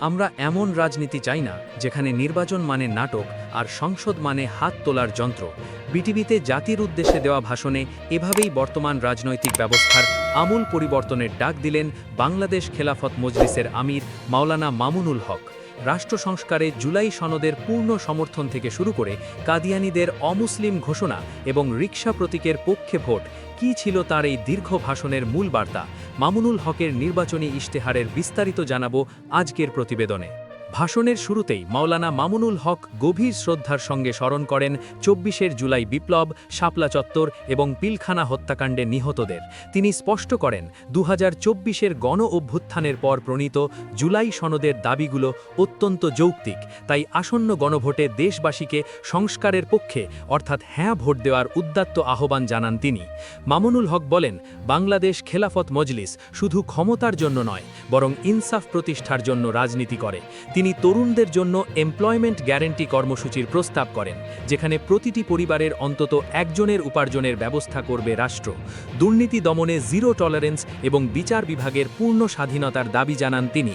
আমরা এমন রাজনীতি চাই না যেখানে নির্বাচন মানে নাটক আর সংসদ মানে হাত তোলার যন্ত্র। বিটিভিতে জাতির উদ্দেশ্যে দেওয়া ভাষণে এভাবেই বর্তমান রাজনৈতিক ব্যবস্থার আমূল পরিবর্তনের ডাক দিলেন বাংলাদেশ খেলাফত মজলিসের আমির মাওলানা মামুনুল হক। রাষ্ট্র সংস্কারে জুলাই সনদের পূর্ণ সমর্থন থেকে শুরু করে কাদিয়ানীদের অমুসলিম ঘোষণা এবং রিকশা প্রতীকের পক্ষে ভোট, কী ছিল তার এই দীর্ঘ ভাষণের মূল বার্তা? মামুনুল হকের নির্বাচনী ইশতেহারের বিস্তারিত জানাবো আজকের প্রতিবেদনে। ভাষণের শুরুতেই মাওলানা মামুনুল হক গভীর শ্রদ্ধার সঙ্গে স্মরণ করেন ২৪শে জুলাই বিপ্লব, শাপলা চত্বর এবং পিলখানা হত্যাকাণ্ডে নিহতদের। তিনি স্পষ্ট করেন ২০২৪-এর গণ অভ্যুত্থানের পর প্রণীত জুলাই সনদের দাবিগুলো অত্যন্ত যৌক্তিক, তাই আসন্ন গণভোটে দেশবাসীকে সংস্কারের পক্ষে অর্থাৎ হ্যাঁ ভোট দেওয়ার উদ্দাত্ত আহ্বান জানান তিনি। মামুনুল হক বলেন, বাংলাদেশ খেলাফত মজলিস শুধু ক্ষমতার জন্য নয়, বরং ইনসাফ প্রতিষ্ঠার জন্য রাজনীতি করে। তিনি তরুণদের জন্য এমপ্লয়মেন্ট গ্যারান্টি কর্মসূচির প্রস্তাব করেন, যেখানে প্রতিটি পরিবারের অন্তত একজনের উপার্জনের ব্যবস্থা করবে রাষ্ট্র। দুর্নীতি দমনে জিরো টলারেন্স এবং বিচার বিভাগের পূর্ণ স্বাধীনতার দাবি জানান তিনি।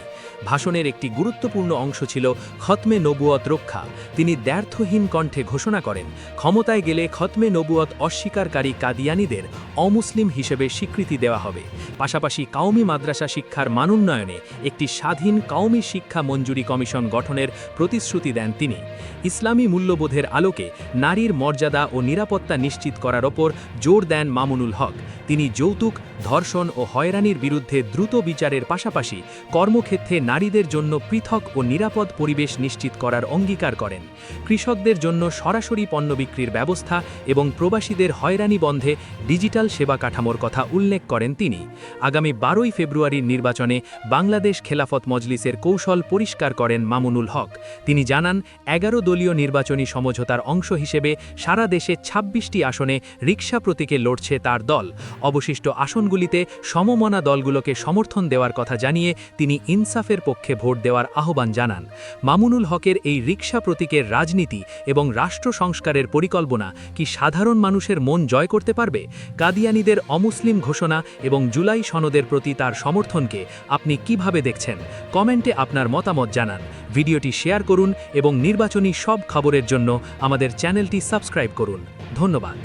ভাষণের একটি গুরুত্বপূর্ণ অংশ ছিল খতমে নবুয়ত রক্ষা। তিনি দ্ব্যর্থহীন কণ্ঠে ঘোষণা করেন, ক্ষমতায় গেলে খতমে নবুয়ত অস্বীকারী কাদিয়ানীদের অমুসলিম হিসেবে স্বীকৃতি দেওয়া হবে। পাশাপাশি কাওমি মাদ্রাসা শিক্ষার মানোন্নয়নে একটি স্বাধীন কাওমি শিক্ষা মঞ্জুরি কমিশন গঠনের প্রতিশ্রুতি দেন তিনি। ইসলামী মূল্যবোধের আলোকে নারীর মর্যাদা ও নিরাপত্তা নিশ্চিত করার ওপর জোর দেন মামুনুল হক। তিনি যৌতুক, ধর্ষণ ও হয়রানির বিরুদ্ধে দ্রুত বিচারের পাশাপাশি কর্মক্ষেত্রে নারীদের জন্য পৃথক ও নিরাপদ পরিবেশ নিশ্চিত করার অঙ্গীকার করেন। কৃষকদের জন্য সরাসরি পণ্য বিক্রির ব্যবস্থা এবং প্রবাসীদের হয়রানি বন্ধে ডিজিটাল সেবা কাঠামোর কথা উল্লেখ করেন তিনি। আগামী ১২ই ফেব্রুয়ারির নির্বাচনে বাংলাদেশ খেলাফত মজলিসের কৌশল পরিষ্কার করেন মামুনুল হক। তিনি জানান, ১১ দলীয় নির্বাচনী সমঝোতার অংশ হিসেবে সারা দেশে ২৬টি আসনে রিকশা প্রতীকে লড়ছে তার দল। অবশিষ্ট আসনগুলিতে সমমনা দলগুলোকে সমর্থন দেওয়ার কথা জানিয়ে তিনি ইনসাফের পক্ষে ভোট দেওয়ার আহ্বান জানান। মামুনুল হকের এই রিকশা প্রতীকের রাজনীতি এবং রাষ্ট্র সংস্কারের পরিকল্পনা কি সাধারণ মানুষের মন জয় করতে পারবে? কাদিয়ানীদের অমুসলিম ঘোষণা এবং জুলাই সনদের প্রতি তার সমর্থনকে আপনি কিভাবে দেখছেন? কমেন্টে আপনার মতামত জানান। ভিডিওটি শেয়ার করুন এবং নির্বাচনী সব খবরের জন্য আমাদের চ্যানেলটি সাবস্ক্রাইব করুন। ধন্যবাদ।